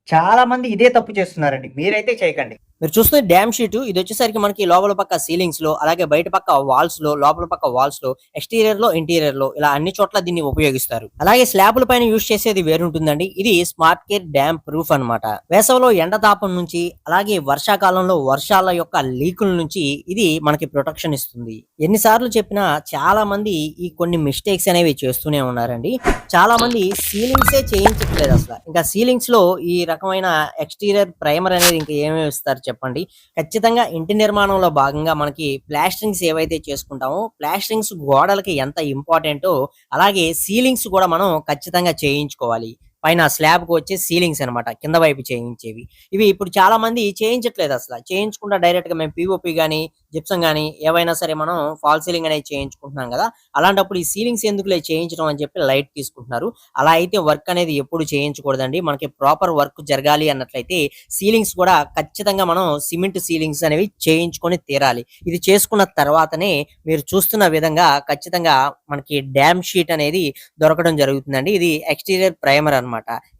చాలా మంది ఇదే తప్పు చేస్తున్నారండి. మీరైతే చేయకండి. మీరు చూస్తున్న డ్యామ్ షీటు ఇదొచ్చేసరికి మనకి లోపల పక్క సీలింగ్స్‌లో, అలాగే బయట పక్క వాల్స్‌లో, లోపల పక్క వాల్స్‌లో, ఎక్స్‌టీరియర్‌లో, ఇంటీరియర్‌లో ఇలా అన్ని చోట్ల దీన్ని ఉపయోగిస్తారు. అలాగే స్లాబుల పైన యూజ్ చేసేది వేరుంటుందండి. ఇది స్మార్ట్ కేర్ డ్యామ్ ప్రూఫ్ అన్నమాట. వేసవిలో ఎండ తాపం నుంచి, అలాగే వర్షాకాలంలో వర్షాల యొక్క లీకుల నుంచి ఇది మనకి ప్రొటెక్షన్ ఇస్తుంది. ఎన్ని సార్లు చెప్పినా చాలా మంది ఈ కొన్ని మిస్టేక్స్ అనేవి చేస్తూనే ఉన్నారండి. చాలా మంది సీలింగ్సే చేయించట్లేదు అసల. ఇంకా సీలింగ్స్‌లో ఈ రకమైన ఎక్స్‌టీరియర్ ప్రైమర్ అనేది ఇంకా ఏమేమి ఇస్తారు చెప్పండి? ఖచ్చితంగా ఇంటి నిర్మాణంలో భాగంగా మనకి ప్లాస్టరింగ్స్ ఏవైతే చేసుకుంటామో, ప్లాస్టరింగ్స్ గోడలకి ఎంత ఇంపార్టెంటో, అలాగే సీలింగ్స్ కూడా మనం ఖచ్చితంగా చేయించుకోవాలి. పైన స్లాబ్‌కి వచ్చే సీలింగ్స్ అన్నమాట. కింద వైపు చేయించేవి. ఇవి ఇప్పుడు చాలా మంది చేయించట్లేదు అసల. చేయించకుండా డైరెక్ట్‌గా మేము పీఓపీ గాని, జిప్సమ్ గాని ఏవైనా సరే మనం ఫాల్ సీలింగ్ అనేది చేయించుకుంటున్నాం గదా! అలాంటప్పుడు ఈ సీలింగ్స్ ఎందుకులే చేయించడం అని చెప్పి లైట్ తీసుకుంటున్నారు. అలా అయితే వర్క్ అనేది ఎప్పుడు చేయించకూడదండి. మనకి ప్రాపర్ వర్క్ జరగాలి అన్నట్లయితే సీలింగ్స్ కూడా ఖచ్చితంగా మనం సిమెంట్ సీలింగ్స్ అనేవి చేయించుకొని తీరాలి. ఇది చేసుకున్న తర్వాతనే మీరు చూస్తున్న విధంగా ఖచ్చితంగా మనకి డ్యామ్ షీట్ అనేది దొరకడం జరుగుతుందండి. ఇది ఎక్స్‌టీరియర్ ప్రైమర్ అన్నమాట.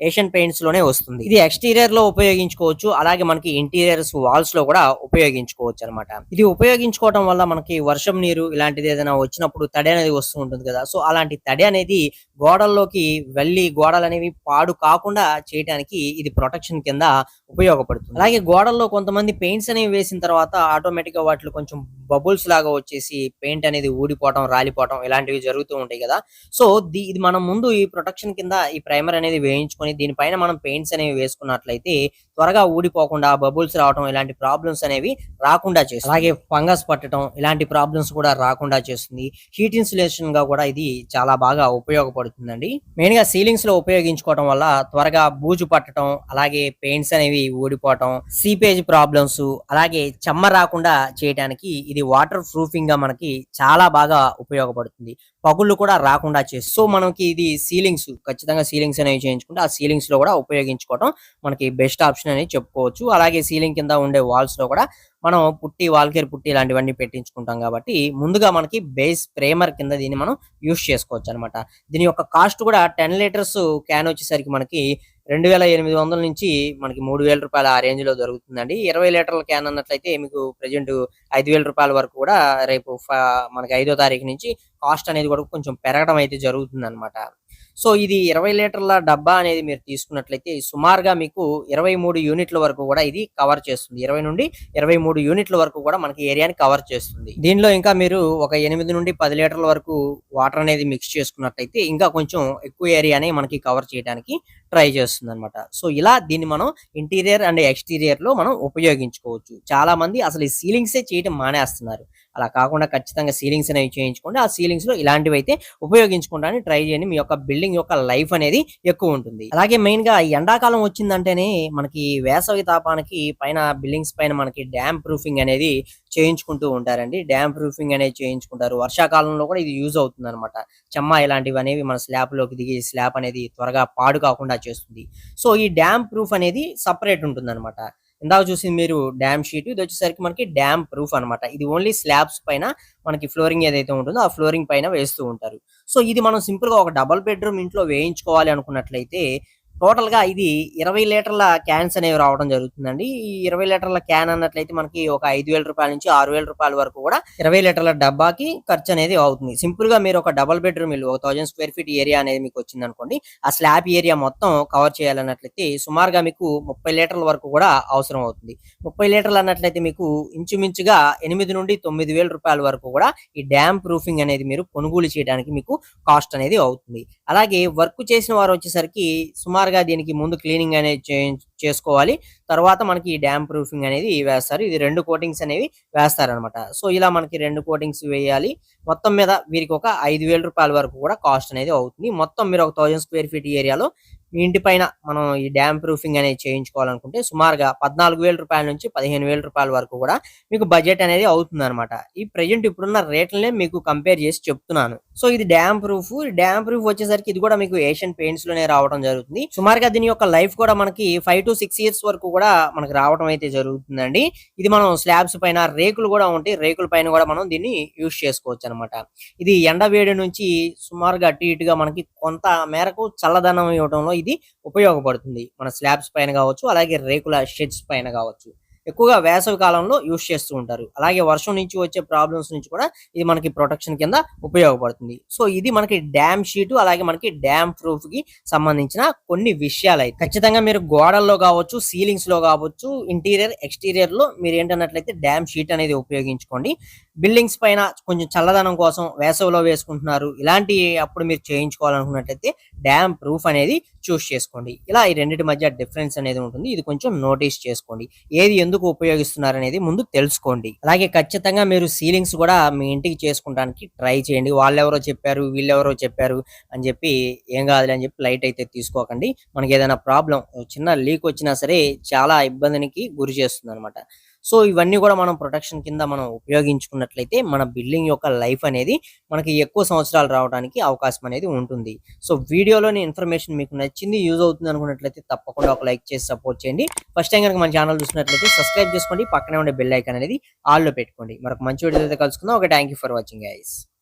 ఏషియన్ పెయింట్స్ లోనే వస్తుంది. ఇది ఎక్స్‌టీరియర్ లో ఉపయోగించుకోవచ్చు. అలాగే మనకి ఇంటీరియర్స్ వాల్స్ లో కూడా ఉపయోగించుకోవచ్చు అన్నమాట. ఇది ఉపయోగించుకోవడం వల్ల మనకి వర్షం నీరు ఇలాంటిది ఏదైనా వచ్చినప్పుడు తడి అనేది వస్తూ ఉంటుంది కదా! సో, అలాంటి తడి అనేది గోడల్లోకి వెళ్లి గోడలనేవి పాడు కాకుండా చేయటానికి ఇది ప్రొటెక్షన్ కింద ఉపయోగపడుతుంది. అలాగే గోడల్లో కొంతమంది పెయింట్స్ అనేవి వేసిన తర్వాత ఆటోమేటిక్‌గా వాటిలో కొంచెం బబుల్స్ లాగా వచ్చేసి పెయింట్ అనేది ఊడిపోవటం, రాలిపోవటం ఇలాంటివి జరుగుతూ ఉంటాయి కదా! సో, ఇది మనం ముందు ఈ ప్రొటెక్షన్ కింద ఈ ప్రైమర్ అనేది వేయించుకొని దీనిపైన మనం పెయింట్స్ అనేవి వేసుకున్నట్లయితే త్వరగా ఊడిపోకుండా బబుల్స్ రావటం ఇలాంటి ప్రాబ్లమ్స్ అనేవి రాకుండా చేస్తుంది. అలాగే ఫంగస్ పట్టడం ఇలాంటి ప్రాబ్లమ్స్ కూడా రాకుండా చేస్తుంది. హీట్ ఇన్సులేషన్ గా కూడా ఇది చాలా బాగా ఉపయోగపడుతుందండి. మెయిన్ గా సీలింగ్స్ లో ఉపయోగించుకోవడం వల్ల త్వరగా బూజు పట్టడం, అలాగే పెయింట్స్ అనేవి ఊడిపోవటం, సీపేజ్ ప్రాబ్లమ్స్, అలాగే చెమ్మ రాకుండా చేయడానికి ఇది వాటర్ ప్రూఫింగ్ గా మనకి చాలా బాగా ఉపయోగపడుతుంది. పగుళ్ళు కూడా రాకుండా చేస్తుంది. సో, మనకి ఇది సీలింగ్స్ ఖచ్చితంగా సీలింగ్స్ అనేవి చేయించుకుంటే ఆ సీలింగ్స్ లో కూడా ఉపయోగించుకోవడం మనకి బెస్ట్ ఆప్షన్ అని చెప్పుకోవచ్చు. అలాగే సీలింగ్ కింద ఉండే వాల్స్ లో కూడా మనం పుట్టి, వాల్కేర్ పుట్టి ఇలాంటివన్నీ పెట్టించుకుంటాం కాబట్టి ముందుగా మనకి బేస్ ప్రైమర్ కింద దీన్ని మనం యూజ్ చేసుకోవచ్చనమాట. దీని యొక్క కాస్ట్ కూడా 10 లీటర్స్ క్యాన్ వచ్చేసరికి మనకి 2800 నుంచి మనకి రూ. 3000 ఆ రేంజ్‌లో దొరుకుతుందండి. 20 లీటర్ల క్యాన్ అన్నట్లయితే మీకు ప్రెజెంట్ రూ. 5000 వరకు కూడా రేపు మనకి 5వ తారీఖు నుంచి కాస్ట్ అనేది కూడా కొంచెం పెరగడం అయితే జరుగుతుందనమాట. సో, ఇది 20 లీటర్ల డబ్బా అనేది మీరు తీసుకున్నట్లయితే సుమారుగా మీకు 23 యూనిట్ల వరకు కూడా ఇది కవర్ చేస్తుంది. 20-23 యూనిట్ల వరకు కూడా మనకి ఏరియాని కవర్ చేస్తుంది. దీనిలో ఇంకా మీరు ఒక 8-10 లీటర్ల వరకు వాటర్ అనేది మిక్స్ చేసుకున్నట్లయితే ఇంకా కొంచెం ఎక్కువ ఏరియాని మనకి కవర్ చేయడానికి ట్రై చేస్తుందన్నమాట. సో, ఇలా దీన్ని మనం ఇంటీరియర్ అండ్ ఎక్స్‌టీరియర్‌లో మనం ఉపయోగించుకోవచ్చు. చాలా మంది అసలు ఈ సీలింగ్సే చేయటం మానేస్తున్నారు. అలా కాకుండా ఖచ్చితంగా సీలింగ్స్ అనేవి చేయించుకోండి. ఆ సీలింగ్స్‌లో ఇలాంటివైతే ఉపయోగించుకోవడానికి ట్రై చేయండి. మీ యొక్క బిల్డింగ్ యొక్క లైఫ్ అనేది ఎక్కువ ఉంటుంది. అలాగే మెయిన్‌గా ఎండాకాలం వచ్చిందంటేనే మనకి వేసవి తాపానికి పైన బిల్డింగ్స్ పైన మనకి డ్యామ్ ప్రూఫింగ్ అనేది చేయించుకుంటూ ఉంటారండి. డ్యామ్ ప్రూఫింగ్ అనేది చేయించుకుంటారు. వర్షాకాలంలో కూడా ఇది యూజ్ అవుతుందన్నమాట. చెమ్మ ఇలాంటివనేవి మన స్లాబ్‌లోకి దిగి స్లాబ్ అనేది త్వరగా పాడు కాకుండా చేస్తుంది. సో, ఈ డ్యామ్ ప్రూఫ్ అనేది సెపరేట్ ఉంటుందన్నమాట. ఇందాక చూసింది మీరు డ్యామ్ షీట్. ఇదొచ్చేసరికి మనకి డ్యామ్ ప్రూఫ్ అన్నమాట. ఇది ఓన్లీ స్లాబ్స్ పైన మనకి ఫ్లోరింగ్ ఏదైతే ఉంటుందో ఆ ఫ్లోరింగ్ పైన వేస్తూ ఉంటారు. సో, ఇది మనం సింపుల్‌గా ఒక డబుల్ బెడ్‌రూమ్ ఇంట్లో వేయించుకోవాలి అనుకున్నట్లయితే టోటల్‌గా ఇది 20 లీటర్ల క్యాన్స్ అనేవి రావడం జరుగుతుందండి. ఈ 20 లీటర్ల క్యాన్ అన్నట్లయితే మనకి ఒక రూ. 5000 నుంచి రూ. 6000 వరకు కూడా 20 లీటర్ల డబ్బాకి ఖర్చనేది అవుతుంది. సింపుల్‌గా మీరు ఒక డబుల్ బెడ్‌రూమ్ ఇల్లు ఒక 1000 స్క్వేర్ ఫీట్ ఏరియా అనేది మీకొచ్చిందనుకోండి. ఆ స్లాబ్ ఏరియా మొత్తం కవర్ చేయాలన్నట్లయితే సుమారుగా మీకు 30 లీటర్ల వరకు కూడా అవసరం అవుతుంది. 30 లీటర్లు అన్నట్లయితే మీకు ఇంచుమించుగా 8-9,000 వరకు కూడా ఈ డ్యామ్ ప్రూఫింగ్ అనేది మీరు కొనుగోలు చేయడానికి మీకు కాస్ట్ అనేది అవుతుంది. అలాగే వర్క్ చేసిన వారు వచ్చేసరికి సుమారుగా దీనికి ముందు క్లీనింగ్ అనేది చేసుకోవాలి. తర్వాత మనకి ఈ డ్యామ్ ప్రూఫింగ్ అనేది వేస్తారు. ఇది 2 కోటింగ్స్ అనేవి వేస్తారనమాట. సో, ఇలా మనకి 2 కోటింగ్స్ వేయాలి. మొత్తం మీద వీరికి ఒక రూ. 5,000 వరకు కూడా కాస్ట్ అనేది అవుతుంది. మొత్తం మీరు ఒక 1000 స్క్వేర్ ఫీట్ ఏరియాలో మీ ఇంటి పైన మనం ఈ డ్యామ్ ప్రూఫింగ్ అనేది చేయించుకోవాలనుకుంటే సుమారుగా రూ. 14,000 నుంచి రూ. 15,000 వరకు కూడా మీకు బడ్జెట్ అనేది అవుతుందన్నమాట. ఈ ప్రెజెంట్ ఇప్పుడున్న రేట్లనే మీకు కంపేర్ చేసి చెప్తున్నాను. సో ఇది డ్యామ్ ప్రూఫ్. డ్యామ్ ప్రూఫ్ వచ్చేసరికి ఇది కూడా మీకు ఏషియన్ పెయింట్స్ లోనే రావడం జరుగుతుంది. సుమారుగా దీని యొక్క లైఫ్ కూడా మనకి 5 to 6 ఇయర్స్ వరకు కూడా మనకి రావడం అయితే జరుగుతుందండి. ఇది మనం స్లాబ్స్ పైన రేకులు కూడా ఉంటాయి. రేకుల పైన కూడా మనం దీన్ని యూజ్ చేసుకోవచ్చు అనమాట. ఇది ఎండ వేడి నుంచి సుమారుగా అటు ఇటుగా మనకి కొంత మేరకు చల్లదనం ఇవ్వడంలో ఇది ఉపయోగపడుతుంది. మన స్లాబ్స్ పైన కావచ్చు, అలాగే రేకుల షెడ్స్ పైన కావచ్చు. ఎక్కువగా వేసవి కాలంలో యూజ్ చేస్తూ ఉంటారు. అలాగే వర్షం నుంచి వచ్చే ప్రాబ్లమ్స్ నుంచి కూడా ఇది మనకి ప్రొటెక్షన్ కింద ఉపయోగపడుతుంది. సో ఇది మనకి డ్యామ్ షీట్, అలాగే మనకి డ్యామ్ ప్రూఫ్ కి సంబంధించిన కొన్ని విషయాలు అయితే ఖచ్చితంగా మీరు గోడల్లో కావచ్చు, సీలింగ్స్ లో కావచ్చు, ఇంటీరియర్ ఎక్స్టీరియర్ లో మీరు ఏంటన్నట్లయితే డ్యామ్ షీట్ అనేది ఉపయోగించుకోండి. బిల్డింగ్స్ పైన కొంచెం చల్లదనం కోసం వేసవిలో వేసుకుంటున్నారు, ఇలాంటి అప్పుడు మీరు చేయించుకోవాలనుకున్నట్లయితే డ్యామ్ ప్రూఫ్ అనేది చూస్ చేసుకోండి. ఇలా ఈ రెండింటి మధ్య డిఫరెన్స్ అనేది ఉంటుంది. ఇది కొంచెం నోటీస్ చేసుకోండి. ఏది ఎందుకు ఉపయోగిస్తున్నారు అనేది ముందు తెలుసుకోండి. అలాగే ఖచ్చితంగా మీరు సీలింగ్స్ కూడా మీ ఇంటికి చేసుకోవడానికి ట్రై చేయండి. వాళ్ళెవరో చెప్పారు, వీళ్ళెవరో చెప్పారు అని చెప్పి ఏం కాదులే అని చెప్పి లైట్ అయితే తీసుకోకండి. మనకి ఏదైనా ప్రాబ్లం, చిన్న లీక్ వచ్చినా సరే చాలా ఇబ్బందికి గురి చేస్తుంది అనమాట. సో ఇవన్నీ కూడా మనం ప్రొటెక్షన్ కింద మనం ఉపయోగించుకున్నట్లయితే మన బిల్డింగ్ యొక్క లైఫ్ అనేది మనకి ఎక్కువ సంవత్సరాలు రావడానికి అవకాశం అనేది ఉంటుంది. సో వీడియోలోని ఇన్ఫర్మేషన్ మీకు నచ్చింది, యూజ్ అవుతుంది అనుకున్నట్లయితే తప్పకుండా ఒక లైక్ చేసి సపోర్ట్ చేయండి. ఫస్ట్ టైం కనుక మన ఛానల్ చూసినట్లయితే సబ్స్క్రైబ్ చేసుకోండి, పక్కనే ఉండే బెల్ ఐకాన్ అనేది ఆల్ లో పెట్టుకోండి. మరొక మంచి వీడియో అయితే కలుసుకుందాం. Okay, thank you for watching guys.